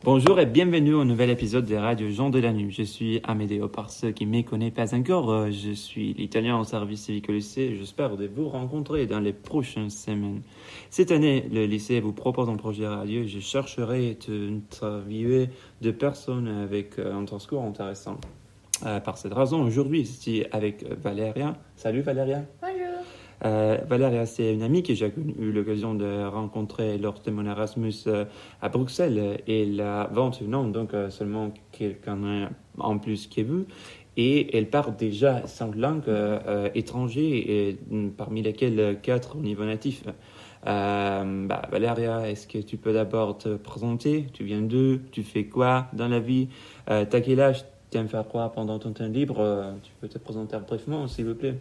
Bonjour et bienvenue au nouvel épisode des radios Jean de la Nuit. Je suis Amedeo, par ceux qui ne me connaissent pas encore. Je suis l'italien au service civique au lycée et j'espère de vous rencontrer dans les prochaines semaines. Cette année, le lycée vous propose un projet radio et je chercherai d'interviewer des personnes avec un discours intéressant. Par cette raison, aujourd'hui, je suis avec Valéria. Salut Valéria. Bonjour. Valéria, c'est une amie que j'ai eu l'occasion de rencontrer lors de mon Erasmus à Bruxelles. Elle a 21 ans, donc seulement quelqu'un en plus que vous. Et elle parle déjà 5 langues étrangères, et, parmi lesquelles 4 au niveau natif. Valéria, est-ce que tu peux d'abord te présenter? Tu viens d'où? Tu fais quoi dans la vie? T'as quel âge? Tu aimes faire quoi pendant ton temps libre? Tu peux te présenter brièvement, s'il vous plaît?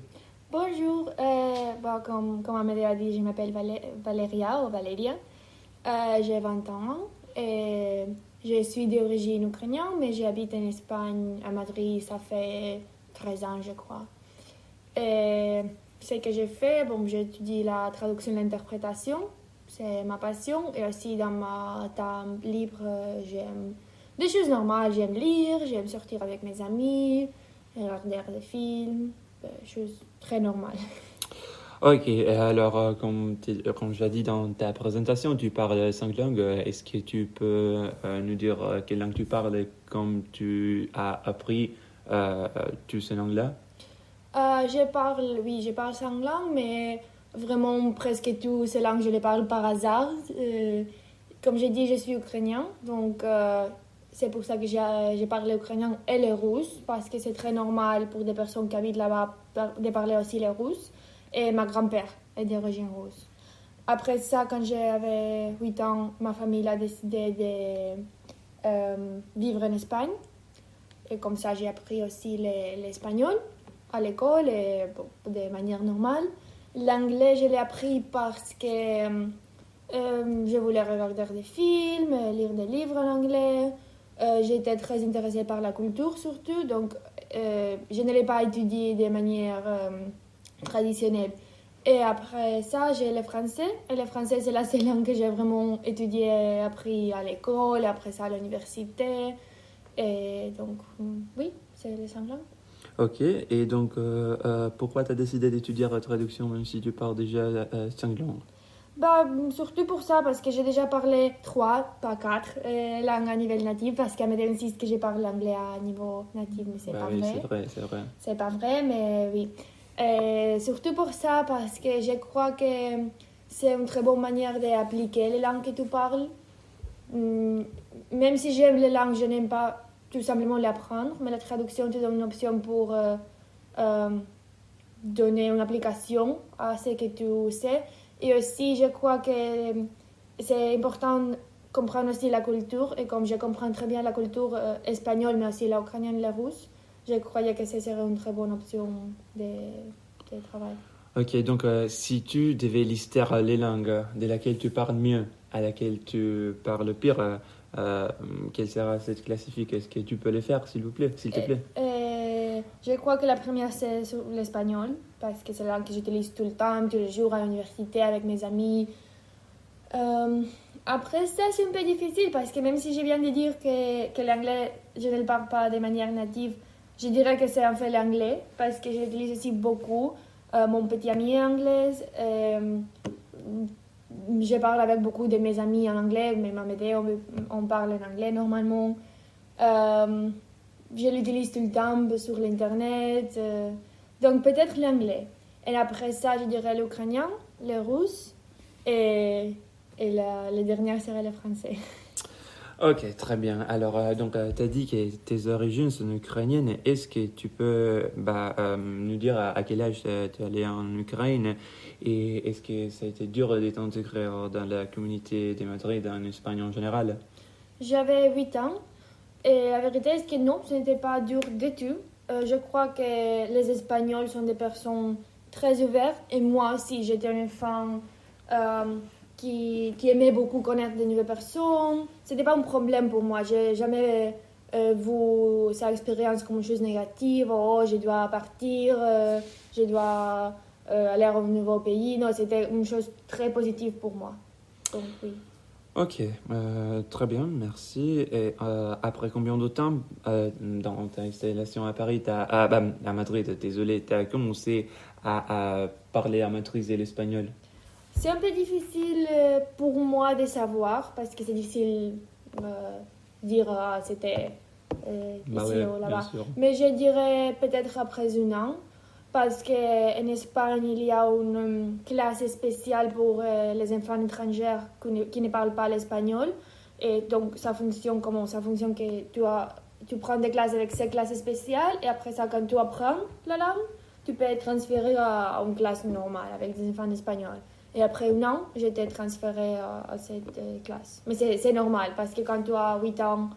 Bonjour, comme Amélie a dit, je m'appelle Valéria ou Valéria. J'ai 20 ans et je suis d'origine ukrainienne, mais j'habite en Espagne, à Madrid, ça fait 13 ans, je crois. Et ce que j'ai fait, j'étudie la traduction et l'interprétation, c'est ma passion. Et aussi dans ma temps libre, j'aime des choses normales, j'aime lire, j'aime sortir avec mes amis, regarder des films. Chose très normale. Ok, alors comme j'ai dit dans ta présentation, tu parles 5 langues. Est-ce que tu peux nous dire quelle langue tu parles et comme tu as appris toutes ces langues-là? Je parle 5 langues, mais vraiment presque toutes ces langues, je les parle par hasard. Comme j'ai dit, je suis ukrainien, donc c'est pour ça que j'ai parlé ukrainien et le russe, parce que c'est très normal pour des personnes qui habitent là-bas de parler aussi le russe. Et ma grand-mère est d'origine russe. Après ça, quand j'avais 8 ans, ma famille a décidé de vivre en Espagne. Et comme ça, j'ai appris aussi l'espagnol à l'école et de manière normale. L'anglais, je l'ai appris parce que je voulais regarder des films, lire des livres en anglais. J'étais très intéressée par la culture surtout, donc je ne l'ai pas étudié de manière traditionnelle. Et après ça, j'ai le français. Et le français, c'est la seule langue que j'ai vraiment étudié et appris à l'école, et après ça à l'université. Et donc, oui, c'est les 5 langues. Ok, et donc pourquoi tu as décidé d'étudier la traduction même si tu parles déjà 5 langues? Surtout pour ça, parce que j'ai déjà parlé 3, pas 4 langues à niveau natif, parce qu'Amélie insiste que je parle l'anglais à niveau natif, mais c'est pas oui, vrai. c'est vrai. C'est pas vrai, mais oui. Et surtout pour ça, parce que je crois que c'est une très bonne manière d'appliquer les langues que tu parles. Même si j'aime les langues, je n'aime pas tout simplement les apprendre, mais la traduction te donne une option pour donner une application à ce que tu sais. Et aussi, je crois que c'est important de comprendre aussi la culture. Et comme je comprends très bien la culture espagnole, mais aussi la ukrainienne et la russe, je croyais que ce serait une très bonne option de travail. Ok, donc si tu devais lister les langues de laquelle tu parles mieux, à laquelle tu parles pire, quelle sera cette classification? Est-ce que tu peux les faire, s'il te plaît? Je crois que la première, c'est l'espagnol, parce que c'est la langue que j'utilise tout le temps, tous les jours à l'université, avec mes amis. Après ça, c'est un peu difficile, parce que même si je viens de dire que l'anglais, je ne le parle pas de manière native, je dirais que c'est en fait l'anglais, parce que j'utilise aussi beaucoup. Mon petit ami est anglaise. Je parle avec beaucoup de mes amis en anglais, même à Médéo, on parle en anglais normalement. Je l'utilise tout le temps sur l'internet. Donc peut-être l'anglais. Et après ça, je dirais l'ukrainien, le russe et le dernier serait le français. Ok, très bien. Alors, tu as dit que tes origines sont ukrainiennes. Est-ce que tu peux nous dire à quel âge tu es allé en Ukraine et est-ce que ça a été dur de t'intégrer dans la communauté de Madrid en Espagne en général? J'avais 8 ans et la vérité est que non, ce n'était pas dur du tout. Je crois que les Espagnols sont des personnes très ouvertes et moi aussi, j'étais une enfant qui aimait beaucoup connaître de nouvelles personnes. C'était pas un problème pour moi. J'ai jamais vu sa expérience comme une chose négative, oh, je dois partir, je dois aller à un nouveau pays. Non, c'était une chose très positive pour moi. Donc, oui. Ok, très bien, merci. Et après combien de temps dans ta installation à Paris, à Madrid, désolé, tu as commencé à parler, à maîtriser l'espagnol? C'est un peu difficile pour moi de savoir parce que c'est difficile de dire ah, c'était Bah ici ouais, ou bien là-bas. sûr. Mais je dirais peut-être après un an parce qu'en Espagne, il y a une classe spéciale pour les enfants étrangers qui ne parlent pas l'espagnol. Et donc, ça fonctionne comment? Ça fonctionne que tu prends des classes avec ces classes spéciales et après ça, quand tu apprends la langue, tu peux être transféré à une classe normale avec des enfants espagnols. Et après un an, j'étais transférée à cette classe. Mais c'est normal parce que quand tu as 8 ans,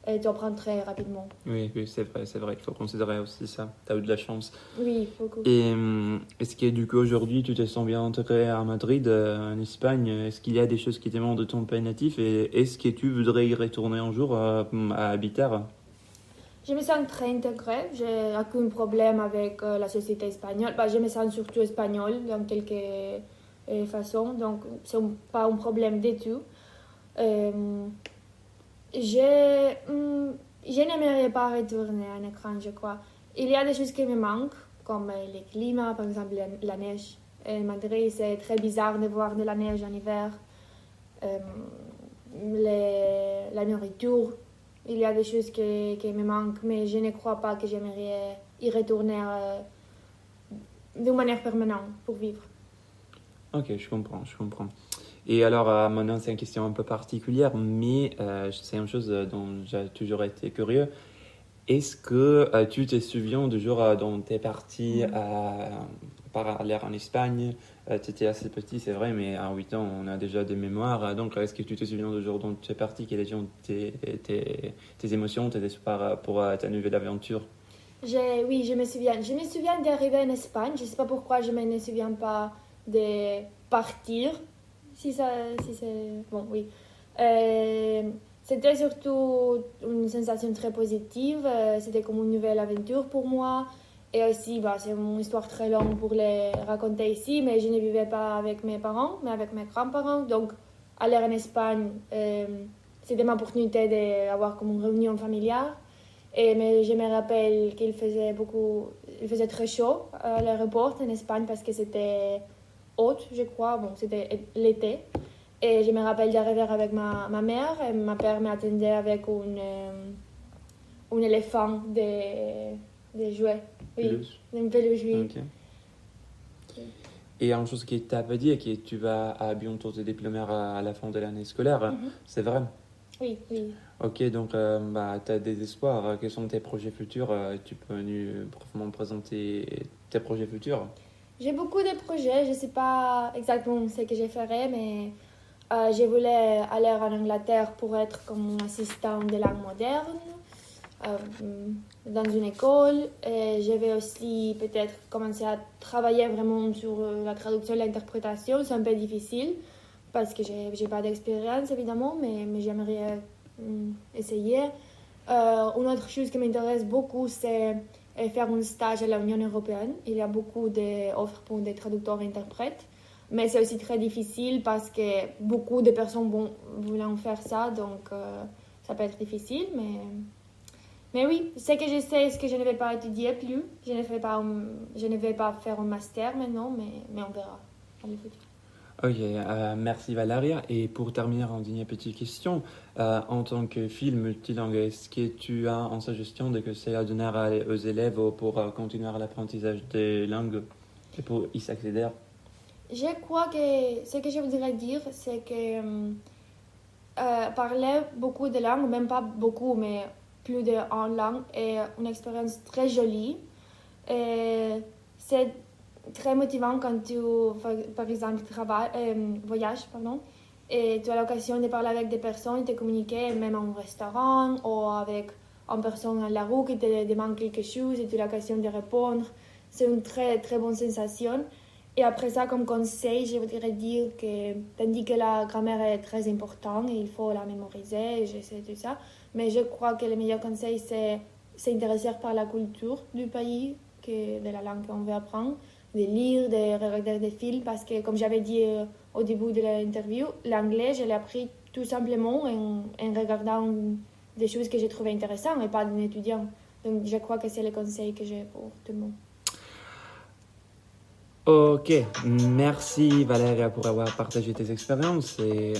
tu apprends très rapidement. Oui, oui, c'est vrai, il faut considérer aussi ça. Tu as eu de la chance. Oui, beaucoup. Et est-ce que du coup aujourd'hui tu te sens bien intégré à Madrid, en Espagne? Est-ce qu'il y a des choses qui te manquent de ton pays natif et est-ce que tu voudrais y retourner un jour à habiter? Je me sens très intégrée. J'ai aucun problème avec la société espagnole. Bah, je me sens surtout espagnole dans quelques façons. Donc, c'est pas un problème du tout. Euh, je n'aimerais pas retourner en écran, je crois. Il y a des choses qui me manquent, comme le climat, par exemple la neige. En Madrid, c'est très bizarre de voir de la neige en hiver. Euh, la nourriture, il y a des choses qui me manquent, mais je ne crois pas que j'aimerais y retourner d'une manière permanente pour vivre. Ok, je comprends, je comprends. Et alors, maintenant, c'est une question un peu particulière, mais c'est une chose dont j'ai toujours été curieux. Est-ce que tu te souviens du jour dont tu es parti parler en Espagne? Tu étais assez petit, c'est vrai, mais à 8 ans, on a déjà des mémoires. Donc, est-ce que tu te souviens du jour dont tu es parti? Quelles étaient tes émotions, tes espoirs pour ta nouvelle aventure? Oui, je me souviens. Je me souviens d'arriver en Espagne. Je ne sais pas pourquoi je ne me souviens pas de partir. Si c'est... Bon, oui. Euh, C'était surtout une sensation très positive. C'était comme une nouvelle aventure pour moi. Et aussi, bah, c'est une histoire très longue pour les raconter ici, mais je ne vivais pas avec mes parents, mais avec mes grands-parents. Donc, aller en Espagne, c'était ma opportunité d'avoir comme une réunion familiale. Mais je me rappelle il faisait très chaud à l'aéroport en Espagne parce que c'était haute, je crois. Bon, c'était l'été. Et je me rappelle d'arriver avec ma mère et ma père m'attendait avec un éléphant de jouets. Oui, Pelouse. une peluche, oui. Ok. Et une chose qui t'a pas dit est que tu vas bientôt te diplômer à la fin de l'année scolaire, c'est vrai? Oui, oui. Ok, donc tu as des espoirs. Quels sont tes projets futurs? Tu peux nous brièvement présenter tes projets futurs? J'ai beaucoup de projets. Je ne sais pas exactement ce que je ferai, mais je voulais aller en Angleterre pour être comme assistant de langue moderne dans une école. Et je vais aussi peut-être commencer à travailler vraiment sur la traduction et l'interprétation. C'est un peu difficile parce que je n'ai pas d'expérience évidemment, mais j'aimerais essayer. Une autre chose qui m'intéresse beaucoup, c'est faire un stage à l'Union européenne. Il y a beaucoup d'offres pour des traducteurs et interprètes. Mais c'est aussi très difficile parce que beaucoup de personnes voulant faire ça, donc ça peut être difficile. Mais oui, ce que je sais, c'est que je ne vais pas étudier plus. Je ne vais pas faire un master maintenant, mais on verra dans le futur. Ok, merci Valeria. Et pour terminer, une dernière petite question. En tant que fille multilingue, est-ce que tu as en suggestion de conseils à donner aux élèves pour continuer l'apprentissage des langues et pour y accéder? Je crois que ce que je voudrais dire, c'est que parler beaucoup de langues, même pas beaucoup, mais plus d'une langue, est une expérience très jolie. Et c'est très motivant quand tu, par exemple, voyages, pardon, et tu as l'occasion de parler avec des personnes, de communiquer, même en restaurant ou avec une personne à la rue qui te demande quelque chose et tu as l'occasion de répondre. C'est une très, très bonne sensation. Et après ça, comme conseil, je voudrais dire que, tandis que la grammaire est très importante et il faut la mémoriser, et je sais tout ça, mais je crois que le meilleur conseil, c'est s'intéresser par la culture du pays, que de la langue qu'on veut apprendre, de lire, de regarder des films, parce que, comme j'avais dit au début de l'interview, l'anglais, je l'ai appris tout simplement en regardant des choses que j'ai trouvées intéressantes et pas d'un étudiant. Donc, je crois que c'est le conseil que j'ai pour tout le monde. Ok, merci Valéria pour avoir partagé tes expériences et